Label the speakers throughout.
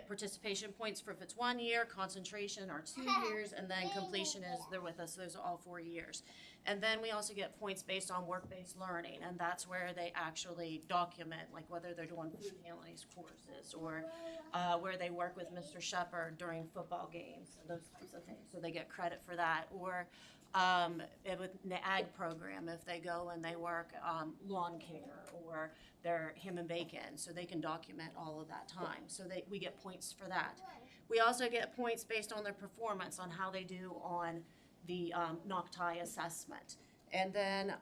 Speaker 1: get participation points for if it's 1 year, concentration are 2 years, and then completion is they're with us, those are all 4 years. And then we also get points based on work-based learning, and that's where they actually document, like whether they're doing food handling courses or where they work with Mr. Shepherd during football games, and those types of things. So they get credit for that. Or with the ag program, if they go and they work lawn care or they're ham and bacon, so they can document all of that time. So we get points for that. We also get points based on their performance, on how they do on the NOCTI assessment. And then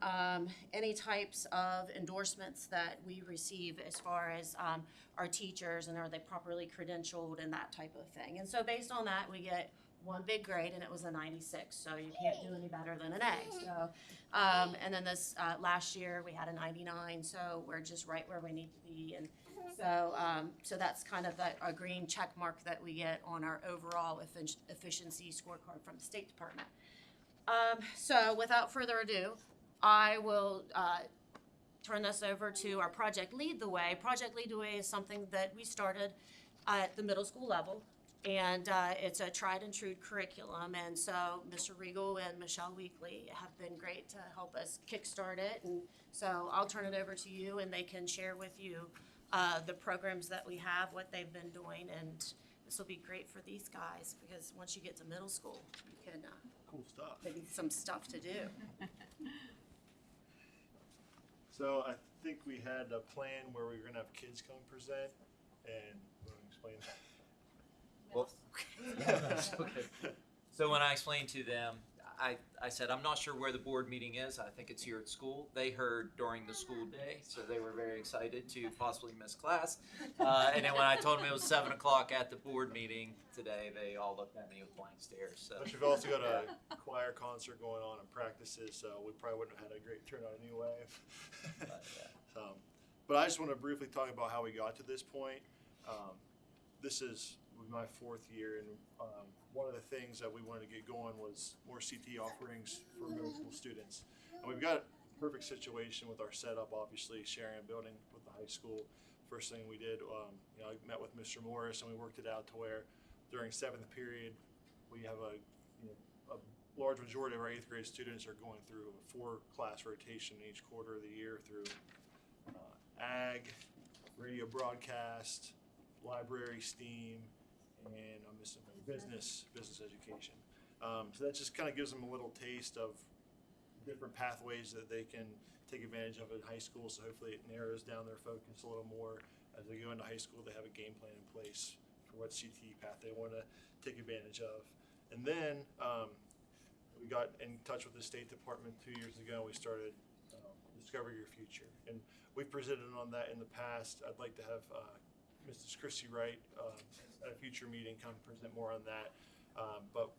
Speaker 1: any types of endorsements that we receive as far as our teachers, and are they properly credentialed and that type of thing. And so based on that, we get one big grade, and it was a 96, so you can't do any better than an A. So, and then this last year we had a 99, so we're just right where we need to be. And so, so that's kind of a green check mark that we get on our overall efficiency scorecard from the State Department. So without further ado, I will turn this over to our Project Lead the Way. Project Lead the Way is something that we started at the middle school level. And it's a tried and true curriculum, and so Mr. Regal and Michelle Weekly have been great to help us kickstart it. And so I'll turn it over to you, and they can share with you the programs that we have, what they've been doing, and this will be great for these guys because once you get to middle school, you can
Speaker 2: cool stuff.
Speaker 1: maybe some stuff to do.
Speaker 2: So I think we had a plan where we were going to have kids come present, and we're going to explain that.
Speaker 3: Well, okay. So when I explained to them, I said, I'm not sure where the board meeting is. I think it's here at school. They heard during the school day, so they were very excited to possibly miss class. And then when I told them it was 7 o'clock at the board meeting today, they all looked at me with blank stares. So.
Speaker 2: But we've also got a choir concert going on and practices, so we probably wouldn't have had a great turnout anyway. But I just want to briefly talk about how we got to this point. This is my 4th year, and one of the things that we wanted to get going was more CT offerings for middle school students. And we've got a perfect situation with our setup, obviously sharing a building with the high school. First thing we did, I met with Mr. Morris, and we worked it out to where during 7th period, we have a large majority of our 8th grade students are going through a 4-class rotation each quarter of the year through ag, radio broadcast, library, STEAM, and I'm missing business education. So that just kind of gives them a little taste of different pathways that they can take advantage of in high school. So hopefully it narrows down their focus a little more as they go into high school. They have a game plan in place for what CTE path they want to take advantage of. And then we got in touch with the State Department 2 years ago. We started Discover Your Future, and we've presented on that in the past. I'd like to have Mrs. Chrissy Wright at a future meeting come present more on that. But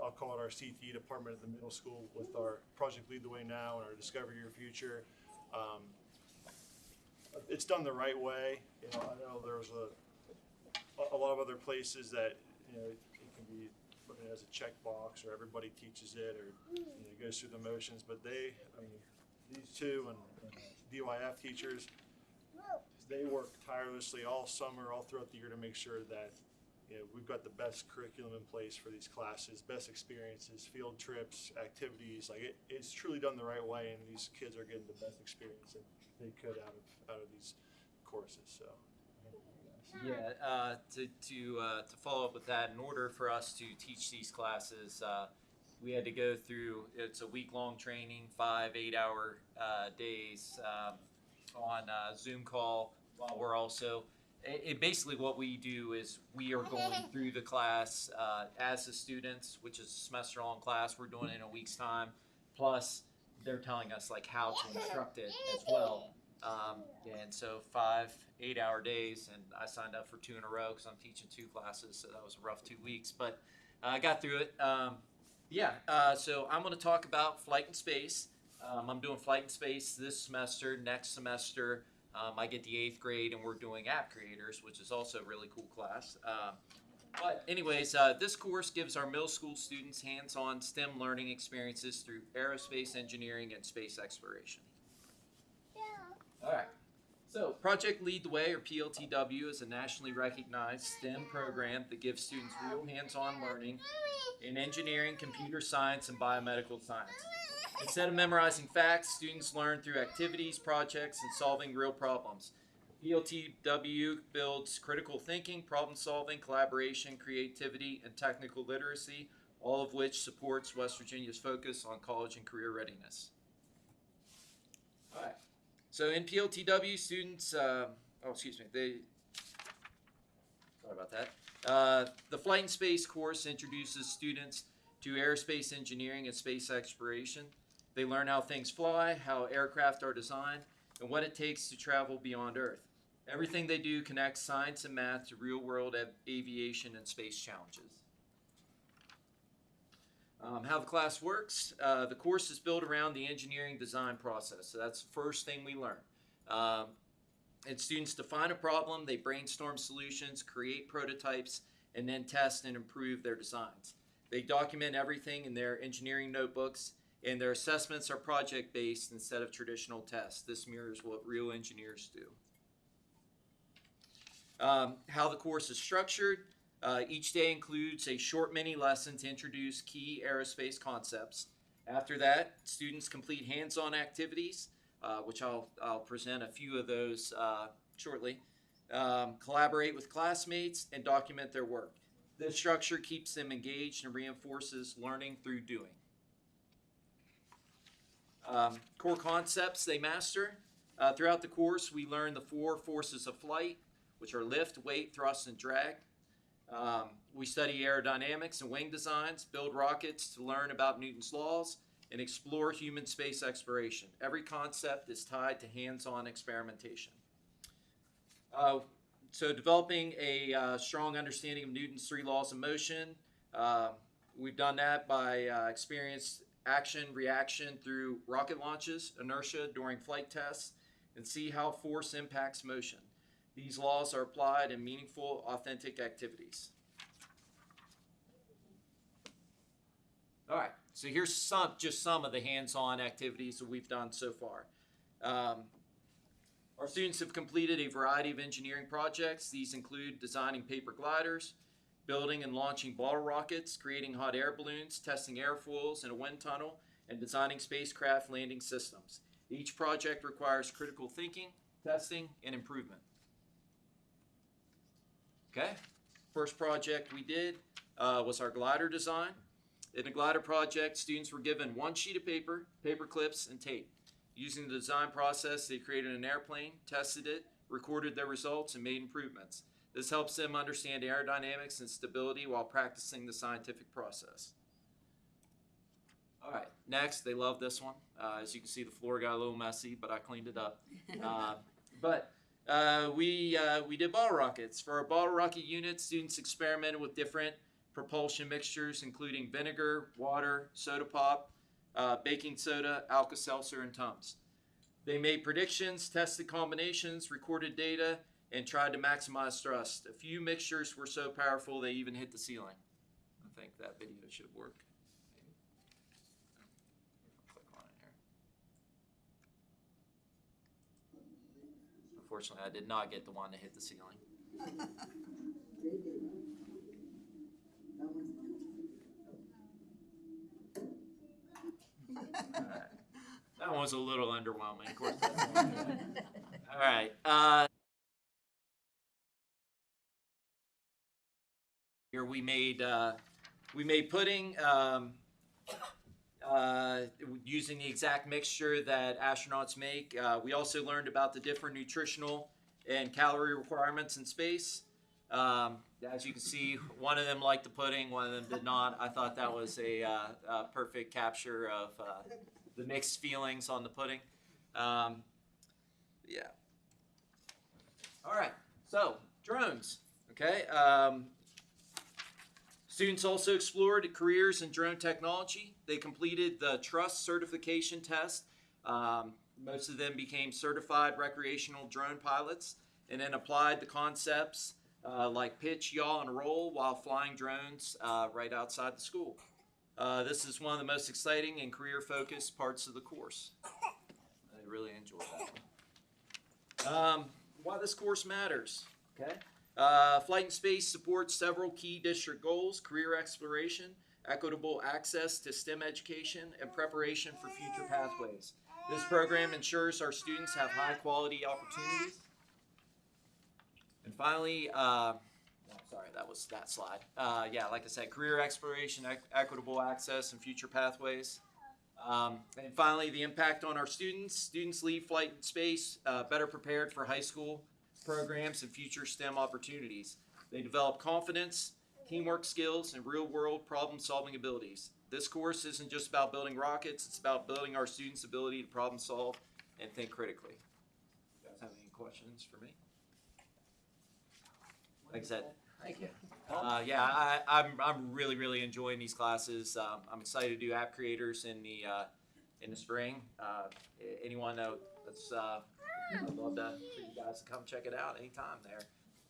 Speaker 2: I'll call it our CTE department at the middle school with our Project Lead the Way now and our Discover Your Future. It's done the right way. I know there's a lot of other places that it can be put in as a checkbox, or everybody teaches it, or goes through the motions. But these two and DYF teachers, they work tirelessly all summer, all throughout the year to make sure that we've got the best curriculum in place for these classes, best experiences, field trips, activities. It's truly done the right way, and these kids are getting the best experience that they could out of these courses. So.
Speaker 3: Yeah, to follow up with that, in order for us to teach these classes, we had to go through, it's a week-long training, 5 8-hour days on Zoom call, while we're also, basically what we do is we are going through the class as the students, which is a semester-long class. We're doing it in a week's time, plus they're telling us how to instruct it as well. And so 5 8-hour days, and I signed up for 2 in a row because I'm teaching 2 classes, so that was a rough 2 weeks, but I got through it. So I'm going to talk about flight and space. I'm doing flight and space this semester. Next semester, I get the 8th grade, and we're doing app creators, which is also a really cool class. But anyways, this course gives our middle school students hands-on STEM learning experiences through aerospace engineering and space exploration. All right. So, Project Lead the Way, or PLTW, is a nationally recognized STEM program that gives students real hands-on learning in engineering, computer science, and biomedical science. Instead of memorizing facts, students learn through activities, projects, and solving real problems. PLTW builds critical thinking, problem solving, collaboration, creativity, and technical literacy, all of which supports West Virginia's focus on college and career readiness. All right. So in PLTW, students, sorry about that. The Flight and Space course introduces students to aerospace engineering and space exploration. They learn how things fly, how aircraft are designed, and what it takes to travel beyond Earth. Everything they do connects science and math to real-world aviation and space challenges. How the class works, the course is built around the engineering design process. So that's the first thing we learn. And students define a problem, they brainstorm solutions, create prototypes, and then test and improve their designs. They document everything in their engineering notebooks, and their assessments are project-based instead of traditional tests. This mirrors what real engineers do. How the course is structured. Each day includes a short mini lesson to introduce key aerospace concepts. After that, students complete hands-on activities, which I'll present a few of those shortly. Collaborate with classmates and document their work. This structure keeps them engaged and reinforces learning through doing. Core concepts they master. Throughout the course, we learn the 4 forces of flight, which are lift, weight, thrust, and drag. We study aerodynamics and wing designs, build rockets to learn about Newton's laws, and explore human space exploration. Every concept is tied to hands-on experimentation. So developing a strong understanding of Newton's 3 laws of motion. We've done that by experienced action, reaction through rocket launches, inertia during flight tests, and see how force impacts motion. These laws are applied in meaningful, authentic activities. All right, so here's just some of the hands-on activities that we've done so far. Our students have completed a variety of engineering projects. These include designing paper gliders, building and launching bottle rockets, creating hot air balloons, testing airfoils in a wind tunnel, and designing spacecraft landing systems. Each project requires critical thinking, testing, and improvement. Okay, first project we did was our glider design. In the glider project, students were given 1 sheet of paper, paper clips, and tape. Using the design process, they created an airplane, tested it, recorded their results, and made improvements. This helps them understand aerodynamics and stability while practicing the scientific process. All right, next, they love this one. As you can see, the floor got a little messy, but I cleaned it up. We did bottle rockets. For our bottle rocket unit, students experimented with different propulsion mixtures, including vinegar, water, soda pop, baking soda, Alka-Seltzer, and Tums. They made predictions, tested combinations, recorded data, and tried to maximize thrust. A few mixtures were so powerful they even hit the ceiling. I think that video should work. Click on it here. Unfortunately, I did not get the one to hit the ceiling. All right. That one was a little underwhelming, of course. All right. Here we made pudding using the exact mixture that astronauts make. We also learned about the different nutritional and calorie requirements in space. As you can see, one of them liked the pudding, one of them did not. I thought that was a perfect capture of the mixed feelings on the pudding. Yeah. All right, so drones, okay? Students also explored careers in drone technology. They completed the Trust certification test. Most of them became certified recreational drone pilots and then applied the concepts like pitch, yaw, and roll while flying drones right outside the school. This is one of the most exciting and career-focused parts of the course. I really enjoyed that one. Why this course matters. Okay. Flight and Space supports several key district goals: career exploration, equitable access to STEM education, and preparation for future pathways. This program ensures our students have high quality opportunities. And finally, sorry, that was that slide. Yeah, like I said, career exploration, equitable access, and future pathways. And finally, the impact on our students. Students leave Flight and Space better prepared for high school programs and future STEM opportunities. They develop confidence, teamwork skills, and real-world problem-solving abilities. This course isn't just about building rockets, it's about building our students' ability to problem solve and think critically. You guys have any questions for me? Like I said, thank you. Yeah, I'm really enjoying these classes. I'm excited to do app creators in the spring. Anyone that's I'd love for you guys to come check it out anytime. There,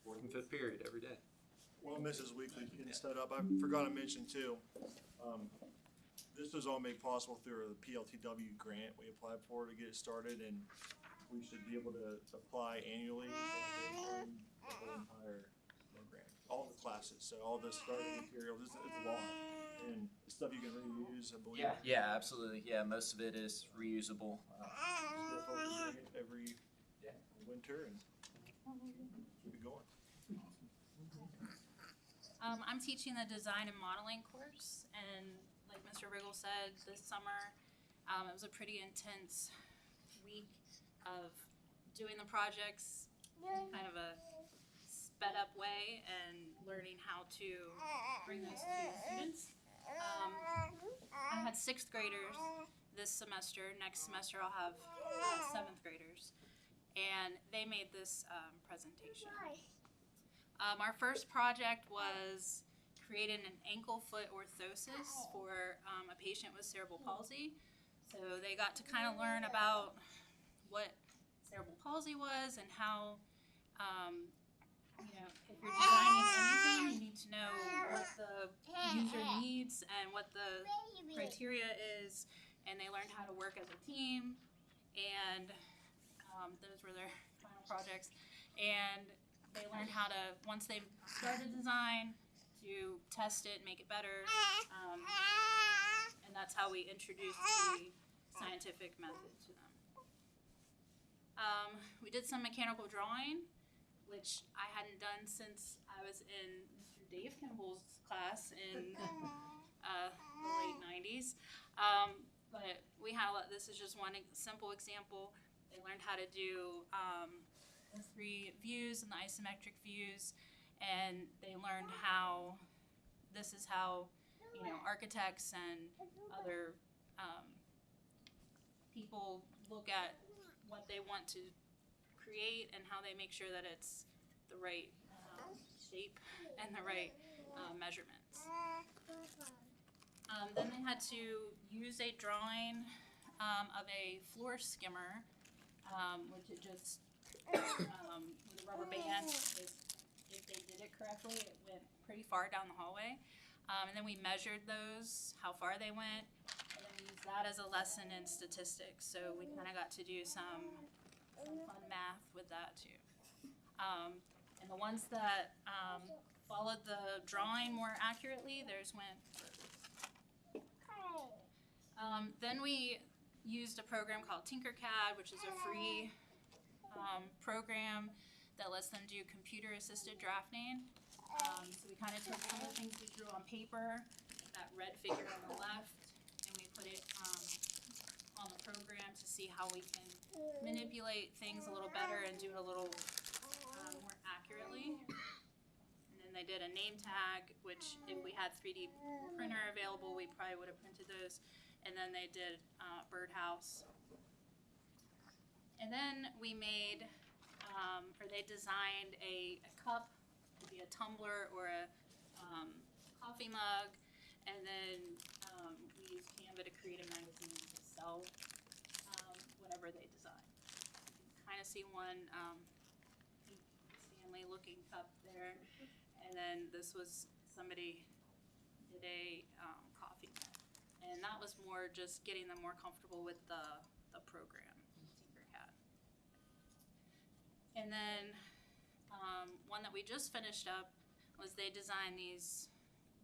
Speaker 3: 4th and 5th period every day.
Speaker 2: Well, Mrs. Weekly getting set up. I forgot to mention too. This was all made possible through the PLTW grant we applied for to get it started, and we should be able to apply annually and fund the whole entire program, all the classes. So all the starting material, it's a lot, and stuff you can reuse, I believe.
Speaker 3: Yeah, absolutely. Yeah, most of it is reusable.
Speaker 2: Every winter and keep it going.
Speaker 4: I'm teaching the design and modeling course, and like Mr. Riggle said, this summer it was a pretty intense week of doing the projects in kind of a sped up way and learning how to bring those to students. I had 6th graders this semester. Next semester I'll have 7th graders, and they made this presentation. Our first project was creating an ankle-foot orthosis for a patient with cerebral palsy. So they got to kind of learn about what cerebral palsy was and how, if you're designing anything, you need to know what the user needs and what the criteria is. And they learned how to work as a team, and those were their final projects. And they learned how to, once they started design, to test it, make it better, and that's how we introduced the scientific method to them. We did some mechanical drawing, which I hadn't done since I was in Mr. Dave Kimball's class in the late 90s. But we had a lot. This is just one simple example. They learned how to do the 3 views and the isometric views, and they learned how this is how architects and other people look at what they want to create and how they make sure that it's the right shape and the right measurements. Then they had to use a drawing of a floor skimmer, which it just with a rubber band. If they did it correctly, it went pretty far down the hallway. And then we measured those, how far they went, and then we used that as a lesson in statistics. So we kind of got to do some fun math with that too. And the ones that followed the drawing more accurately, theirs went further. Then we used a program called Tinkercad, which is a free program that lets them do computer-assisted drafting. So we kind of took some of the things we drew on paper, that red figure on the left, and we put it on the program to see how we can manipulate things a little better and do it a little more accurately. And then they did a name tag, which if we had 3D printer available, we probably would have printed those. And then they did birdhouse. And then we made, they designed a cup, it could be a tumbler or a coffee mug, and then we used Canva to create a magazine to sell whatever they designed. You can kind of see one Stanley-looking cup there, and then this was somebody did a coffee mug, and that was more just getting them more comfortable with the program. And then one that we just finished up was they designed these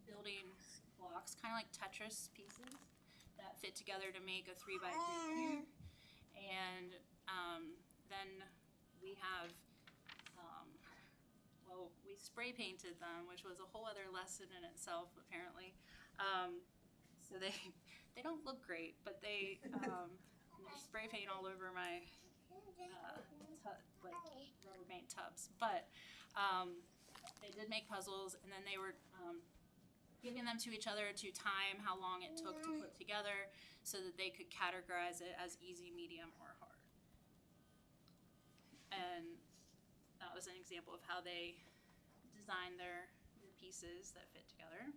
Speaker 4: building blocks, kind of like Tetris pieces that fit together to make a 3x3 cube. And then we have, well, we spray painted them, which was a whole other lesson in itself, apparently. So they don't look great, but they there's spray paint all over my like rubber paint tubs. But they did make puzzles, and then they were giving them to each other to time how long it took to put together, so that they could categorize it as easy, medium, or hard. And that was an example of how they designed their pieces that fit together.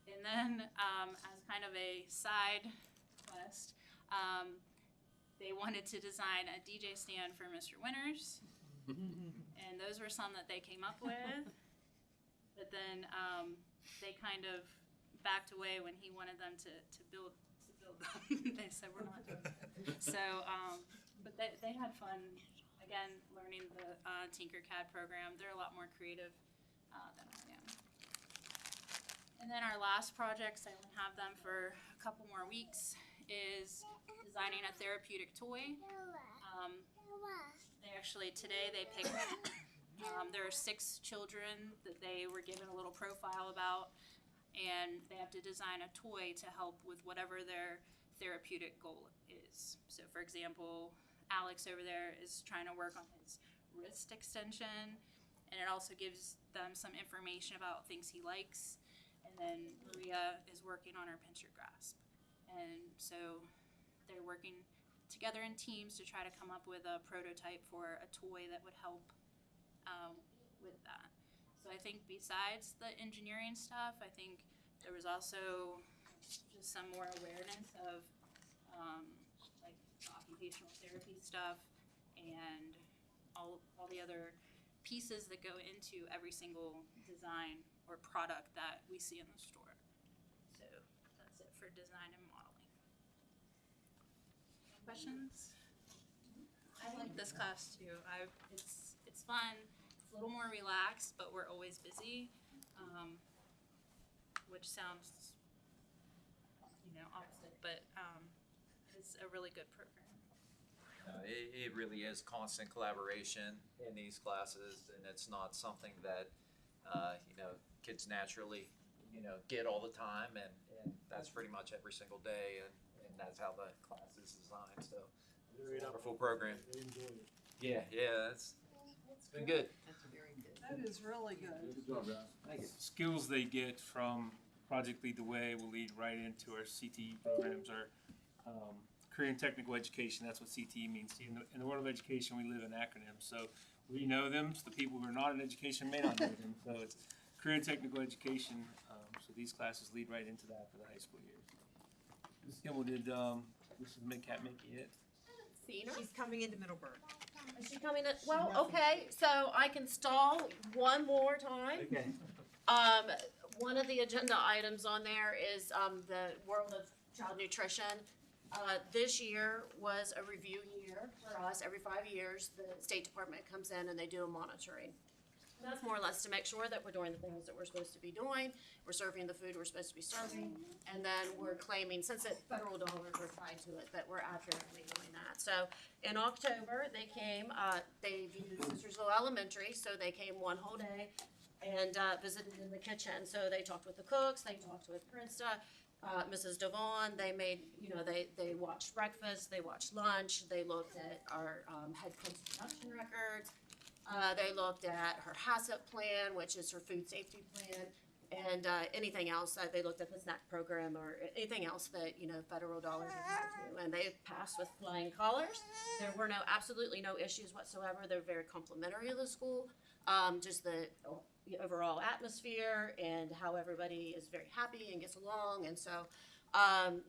Speaker 4: And then, as kind of a side quest, they wanted to design a DJ stand for Mr. Winters. And those were some that they came up with. But then they kind of backed away when he wanted them to build them. They said, we're not doing that. So, but they had fun, again, learning the Tinkercad program. They're a lot more creative than I am. And then our last projects, I only have them for a couple more weeks, is designing a therapeutic toy. They actually, today they picked, there are 6 children that they were given a little profile about, and they have to design a toy to help with whatever their therapeutic goal is. So for example, Alex over there is trying to work on his wrist extension, and it also gives them some information about things he likes. And then Maria is working on her pincher grasp. And so they're working together in teams to try to come up with a prototype for a toy that would help with that. So I think besides the engineering stuff, I think there was also just some more awareness of like occupational therapy stuff and all the other pieces that go into every single design or product that we see in the store. So that's it for design and modeling. Questions? I like this class too. It's fun. It's a little more relaxed, but we're always busy, which sounds, opposite, but it's a really good program.
Speaker 3: It really is constant collaboration in these classes, and it's not something that kids naturally get all the time, and that's pretty much every single day, and that's how the class is designed. So it's a wonderful program. Yeah, it's been good.
Speaker 5: That's very good.
Speaker 6: That is really good.
Speaker 7: Good job, guys.
Speaker 3: Thank you.
Speaker 7: Skills they get from Project Lead the Way will lead right into our CTE programs, our career and technical education. That's what CTE means. See, in the world of education, we live in acronyms. So we know them. So the people who are not in education may not know them. So it's career and technical education. So these classes lead right into that for the high school years. Ms. Kimball, did Mrs. Midcat make it?
Speaker 1: Seen her?
Speaker 6: She's coming into Middleburg.
Speaker 1: Is she coming in? Well, okay, so I can stall one more time.
Speaker 7: Okay.
Speaker 1: One of the agenda items on there is the World of Child Nutrition. This year was a review year for us. Every 5 years, the State Department comes in and they do a monitoring. And that's more or less to make sure that we're doing the things that we're supposed to be doing, we're serving the food we're supposed to be serving, and then we're claiming, since federal dollars are tied to it, that we're accurately doing that. So in October, they came, they viewed Sistersville Elementary, so they came one whole day and visited in the kitchen. So they talked with the cooks, they talked with Krista, Mrs. Devon. They made, they watched breakfast, they watched lunch, they looked at our head cook's production records. They looked at her HACCP plan, which is her food safety plan, and anything else. They looked at the snack program or anything else that, federal dollars are tied to. And they passed with flying colors. There were absolutely no issues whatsoever. They're very complimentary of the school. Just the overall atmosphere and how everybody is very happy and gets along. And so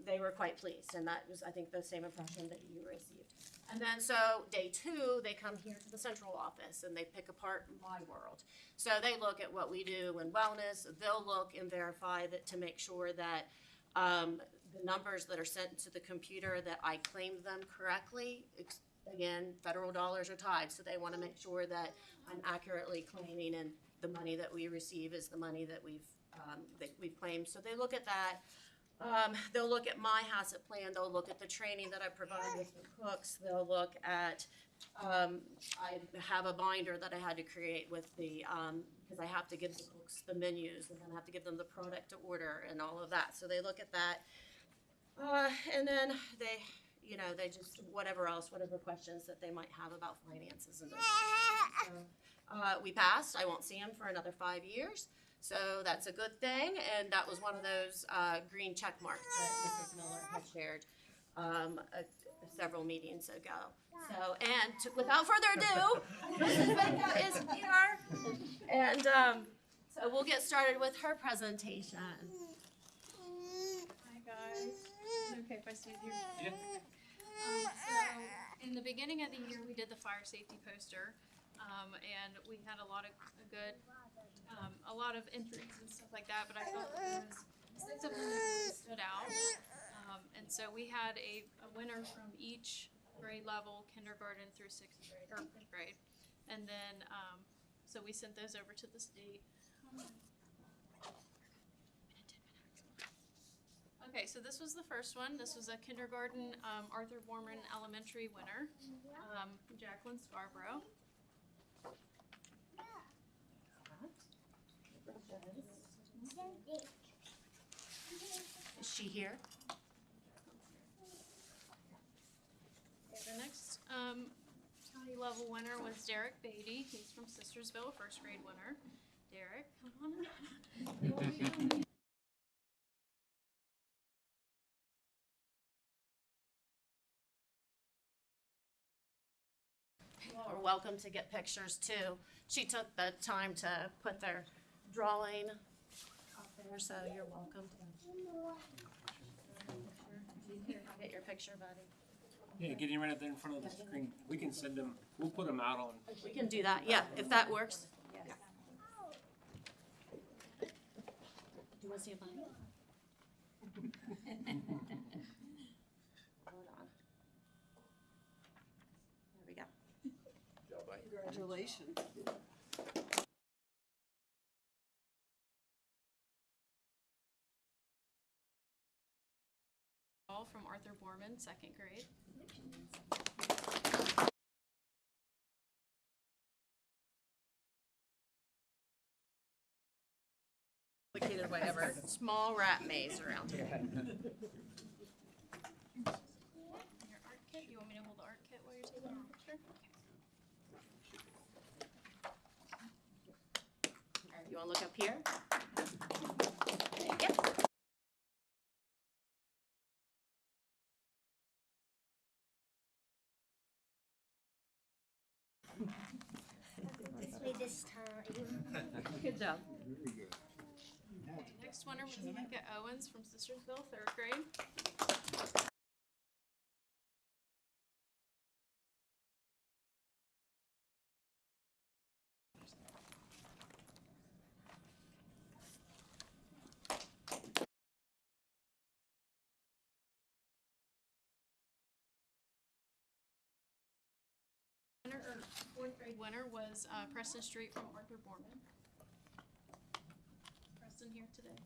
Speaker 1: they were quite pleased. And that was, I think, the same impression that you received. And then so day 2, they come here to the central office and they pick apart My World. So they look at what we do in wellness. They'll look and verify that to make sure that the numbers that are sent to the computer, that I claimed them correctly, again, federal dollars are tied, so they want to make sure that I'm accurately claiming and the money that we receive is the money that we've claimed. So they look at that. They'll look at my HACCP plan, they'll look at the training that I provide with the cooks, they'll look at, I have a binder that I had to create with the, because I have to give the cooks the menus, and then I have to give them the product to order and all of that, so they look at that. And then they, you know, they just, whatever questions that they might have about finances and those things. So, we passed, I won't see him for another 5 years. So that's a good thing, and that was one of those green check marks that Mrs. Miller had shared several meetings ago. So, and without further ado, Mrs. Vega is here, and so we'll get started with her presentation.
Speaker 4: Hi guys. Is it okay if I stand here?
Speaker 3: Yeah.
Speaker 4: So in the beginning of the year, we did the fire safety poster, and we had a lot of entries and stuff like that. But I felt that there was 6 of them that really stood out, and so we had a winner from each grade level, kindergarten through 6th grade or 5th grade, and then so we sent those over to the state. Okay, so this was the first one. This was a kindergarten Arthur Borman Elementary winner, Jacqueline Scarborough.
Speaker 1: Is she here?
Speaker 4: Okay, the next county level winner was Derek Beatty. He's from Sistersville, 1st grade winner. Derek, come on.
Speaker 1: People are welcome to get pictures too. She took the time to put their drawing up there, so you're welcome to. Here, I'll get your picture, buddy.
Speaker 7: Yeah, getting right up there in front of the screen. We can send them, we'll put them out on.
Speaker 1: We can do that, yeah, if that works. Do you want to see a bunny? Hold on. There we go.
Speaker 6: Congratulations.
Speaker 4: All from Arthur Borman, 2nd grade.
Speaker 1: Complicated way ever. Small rat maze around here.
Speaker 4: Your art kit, you want me to hold the art kit while you're taking a picture?
Speaker 1: All right, you want to look up here? Yep.
Speaker 5: This way this time.
Speaker 1: Good job.
Speaker 4: Okay, next winner was Micah Owens from Sistersville, 3rd grade. Fourth grade winner was Preston Street from Arthur Borman. Preston here today.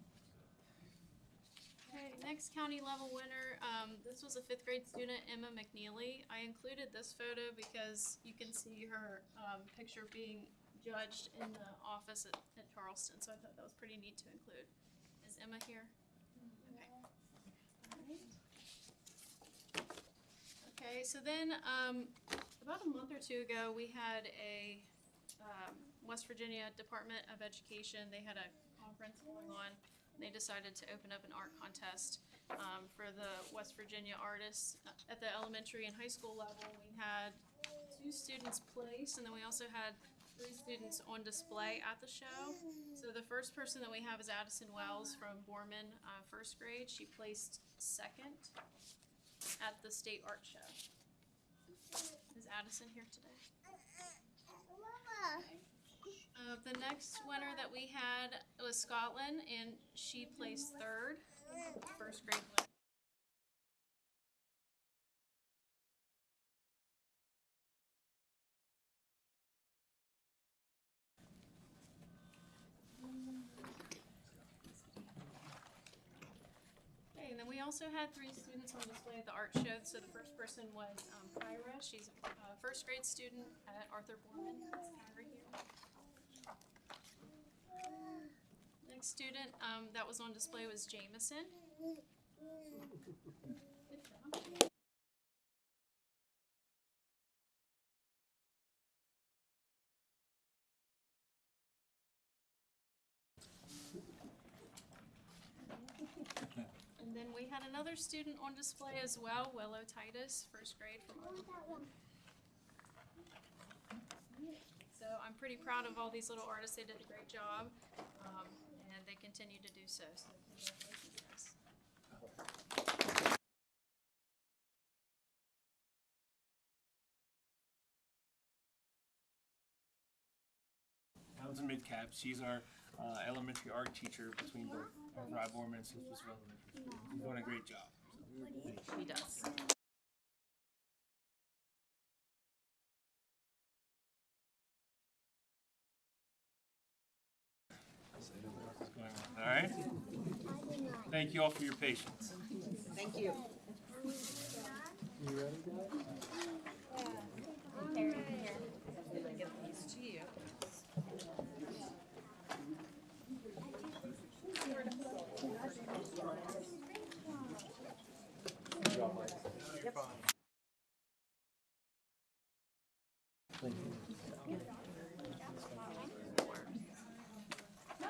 Speaker 4: Okay, next county level winner, this was a 5th grade student, Emma McNeely. I included this photo because you can see her picture being judged in the office at Charleston, so I thought that was pretty neat to include. Is Emma here? Okay. All right. Okay, so then about a month or two ago, we had a West Virginia Department of Education. They had a conference going on. And they decided to open up an art contest for the West Virginia artists at the elementary and high school level. We had 2 students place, and then we also had 3 students on display at the show. So the first person that we have is Addison Wells from Borman, 1st grade. She placed 2nd at the state art show. Is Addison here today? The next winner that we had was Scotland, and she placed 3rd, 1st grade winner. also had 3 students on display at the art show. So the first person was Kyra. She's a first grade student at Arthur Borman. That's Kyra here. Next student that was on display was Jameson. Good job. And then we had another student on display as well, Willow Titus, first grade from Arthur. So I'm pretty proud of all these little artists. They did a great job, and they continue to do so. So congratulations, guys.
Speaker 7: Townsend Midcap, she's our elementary art teacher between both Arthur Borman and Sistersville Elementary School. She's doing a great job.
Speaker 1: He does.
Speaker 7: What's going on? All right. Thank you all for your patience.
Speaker 6: Thank you.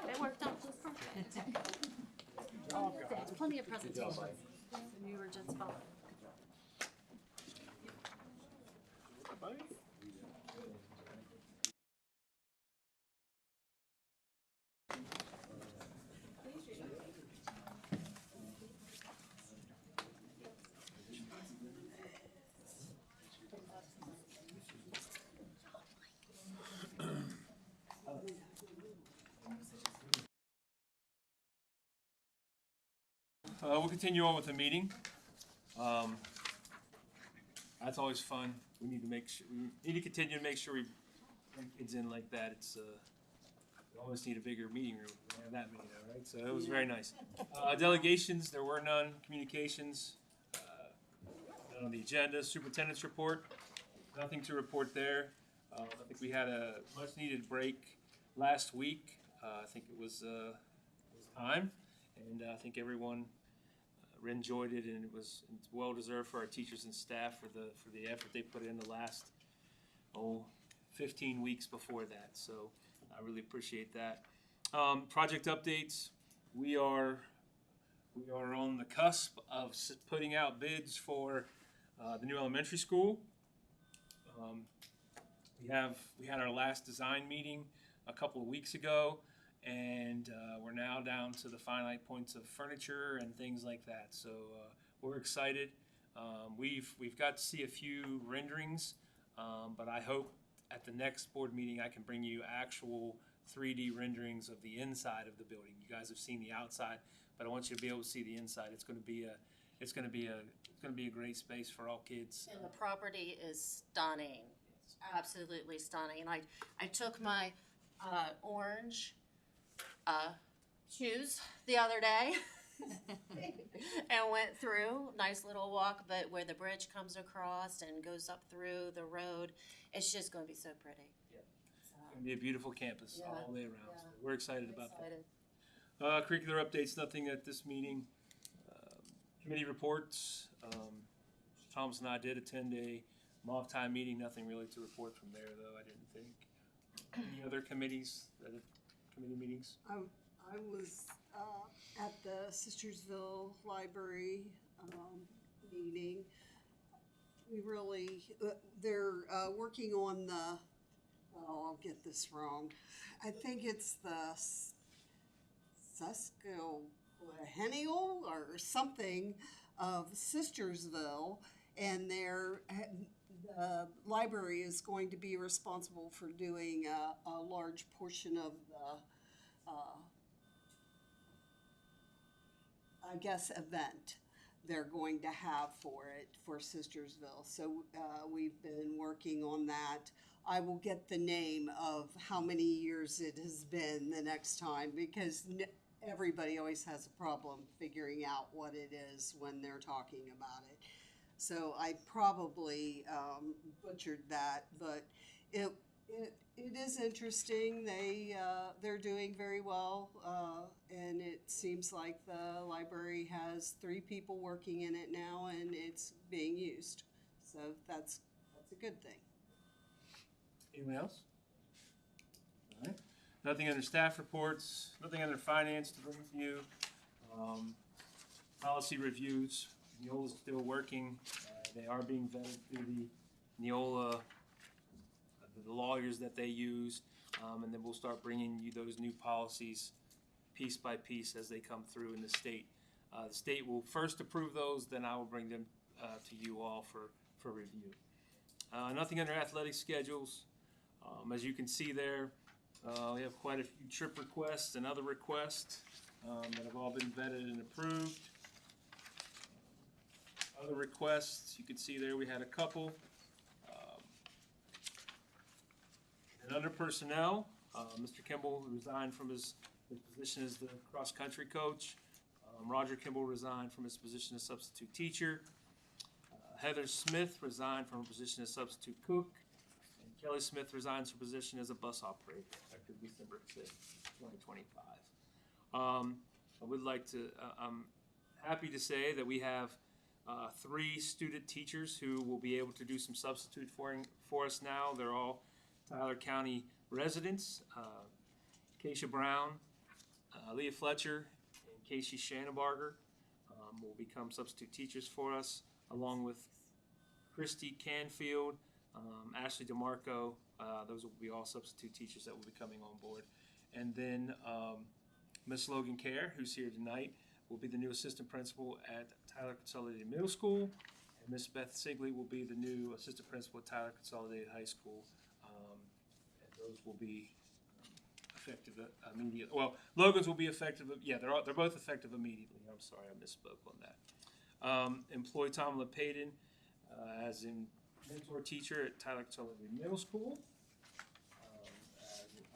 Speaker 1: It worked out just perfect. There's plenty of presentations. You were just fine.
Speaker 7: We'll continue on with the meeting. That's always fun. We need to continue to make sure we bring kids in like that. It's we always need a bigger meeting room. We have that many now, right? So it was very nice. Delegations, there were none. Communications, none on the agenda. Superintendent's report, nothing to report there. I think we had a much needed break last week. I think it was time, and I think everyone enjoyed it, and it's well deserved for our teachers and staff for the effort they put in the last 15 weeks before that. So I really appreciate that. Project updates. We are on the cusp of putting out bids for the new elementary school. We had our last design meeting a couple of weeks ago, and we're now down to the finite points of furniture and things like that. So we're excited. We've got to see a few renderings, but I hope at the next board meeting I can bring you actual 3D renderings of the inside of the building. You guys have seen the outside, but I want you to be able to see the inside. It's going to be a great space for all kids.
Speaker 1: And the property is stunning, absolutely stunning. And I took my orange shoes the other day and went through, nice little walk, but where the bridge comes across and goes up through the road, it's just going to be so pretty.
Speaker 7: Yeah. It's going to be a beautiful campus all the way around.
Speaker 1: Yeah.
Speaker 7: So we're excited about
Speaker 1: Excited.
Speaker 7: that. Curricular updates, nothing at this meeting. Committee reports. Thomas and I did attend a mock time meeting. Nothing really to report from there, though, I didn't think. Any other committee meetings?
Speaker 6: I was at the Sistersville Library meeting. We really, they're working on the, I'll get this wrong. I think it's the Susquehannial or something of Sistersville, and the library is going to be responsible for doing a large portion of the, I guess, event they're going to have for it, for Sistersville. So we've been working on that. I will get the name of how many years it has been the next time, because everybody always has a problem figuring out what it is when they're talking about it. So I probably butchered that, but it is interesting. They're doing very well, and it seems like the library has 3 people working in it now, and it's being used. So that's a good thing.
Speaker 7: Anyone else? All right. Nothing under staff reports, nothing under finance to bring to you. Policy reviews, Neola's still working. They are being vetted through the Neola, the lawyers that they use, and then we'll start bringing you those new policies piece by piece as they come through in the state. The state will first approve those, then I will bring them to you all for review. Nothing under athletic schedules. As you can see there, we have quite a few trip requests and other requests that have all been vetted and approved. Other requests, you can see there we had a couple. And under personnel, Mr. Kimball resigned from his position as the cross-country coach. Roger Kimball resigned from his position as substitute teacher. Heather Smith resigned from her position as substitute cook. And Kelly Smith resigns her position as a bus operator effective December 5th, 2025. I would like to, I'm happy to say that we have 3 student teachers who will be able to do some substitute for us now. They're all Tyler County residents. Keisha Brown, Leah Fletcher, and Casey Shannebarger will become substitute teachers for us, along with Christy Canfield, Ashley DeMarco. Those will be all substitute teachers that will be coming on board. And then Miss Logan Kerr, who's here tonight, will be the new assistant principal at Tyler Consolidated Middle School. And Miss Beth Sigley will be the new assistant principal at Tyler Consolidated High School. And those will be effective immediately. Well, Logan's will be effective. Yeah, they're both effective immediately. I'm sorry, I misspoke on that. Employ Tom LePayden as a mentor teacher at Tyler Consolidated Middle School,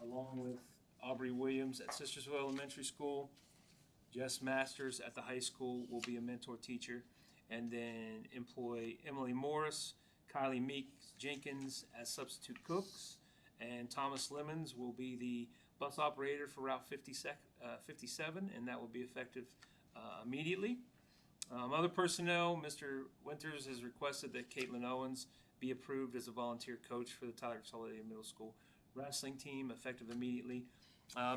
Speaker 7: along with Aubrey Williams at Sistersville Elementary School. Jess Masters at the high school will be a mentor teacher. And then employ Emily Morris, Kylie Meeks Jenkins as substitute cooks. And Thomas Lemons will be the bus operator for Route 57, and that will be effective immediately. Other personnel, Mr. Winters has requested that Caitlin Owens be approved as a volunteer coach for the Tyler Consolidated Middle School wrestling team, effective immediately.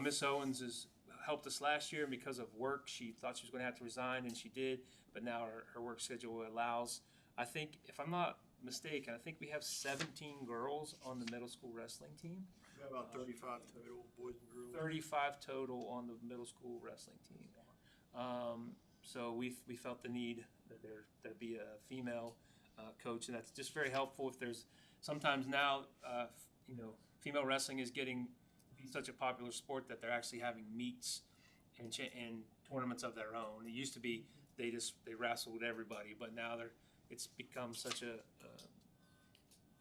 Speaker 7: Miss Owens has helped us last year, and because of work, she thought she was going to have to resign, and she did, but now her work schedule allows. I think, if I'm not mistaken, I think we have 17 girls on the middle school wrestling team.
Speaker 2: We have about 35 total, boys and girls.
Speaker 7: 35 total on the middle school wrestling team. So we felt the need that there be a female coach, and that's just very helpful. If there's sometimes now, female wrestling is getting to be such a popular sport that they're actually having meets and tournaments of their own. It used to be they wrestled everybody, but now it's become such a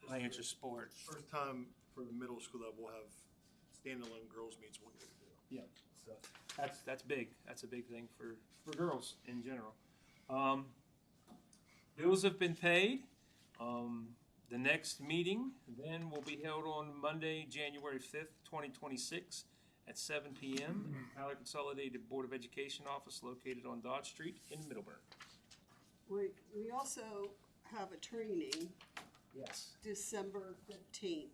Speaker 7: high interest sport.
Speaker 2: First time for the middle school that we'll have standalone girls meets we'll get to do.
Speaker 7: Yeah, so that's big. That's a big thing for girls in general. Bills have been paid. The next meeting then will be held on Monday, January 5th, 2026 at 7 p.m. in the Tyler Consolidated Board of Education office located on Dodge Street in Middleburg.
Speaker 6: We also have a training
Speaker 7: Yes.
Speaker 6: December 15th.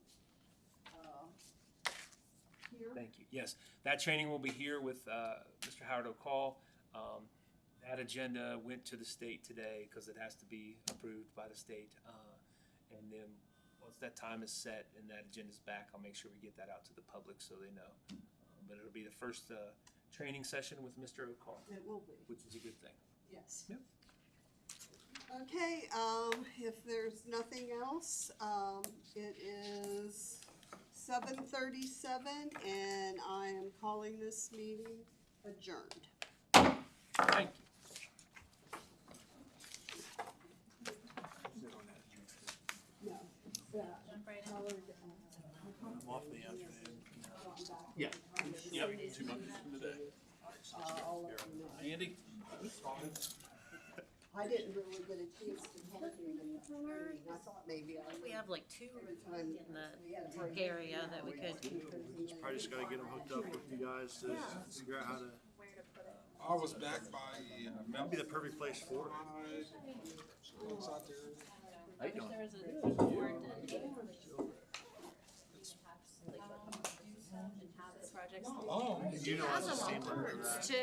Speaker 6: Here.
Speaker 7: Thank you. Yes, that training will be here with Mr. Howard O'Call. That agenda went to the state today because it has to be approved by the state. And then once that time is set and that agenda's back, I'll make sure we get that out to the public so they know. But it'll be the first training session with Mr. O'Call.
Speaker 6: It will be.
Speaker 7: Which is a good thing.
Speaker 6: Yes.
Speaker 7: Yep.
Speaker 6: Okay, if there's nothing else, it is 7:37 and I am calling this meeting adjourned.
Speaker 7: Thank you.
Speaker 6: No,
Speaker 4: Jump right in.
Speaker 6: Howard,
Speaker 2: I'm off in the afternoon.
Speaker 7: Yeah.
Speaker 2: Yep, 2 months from today.
Speaker 6: I'll let you know.
Speaker 8: Andy?
Speaker 6: I didn't really get a chance to talk to him in the meeting. I thought maybe I
Speaker 1: We
Speaker 6: would.
Speaker 1: have like two
Speaker 6: Every time
Speaker 1: in the
Speaker 6: we had a break.
Speaker 1: area that we could.
Speaker 2: Probably just gotta get them hooked up with you guys to figure out how to,
Speaker 8: I was back by
Speaker 2: that'd be the perfect place for it.
Speaker 8: It's out there.
Speaker 3: How you doing?
Speaker 4: There was a board and projects.
Speaker 8: Oh.
Speaker 2: You know,
Speaker 1: Has
Speaker 2: it's
Speaker 1: them
Speaker 2: the
Speaker 1: on
Speaker 2: same
Speaker 1: boards too.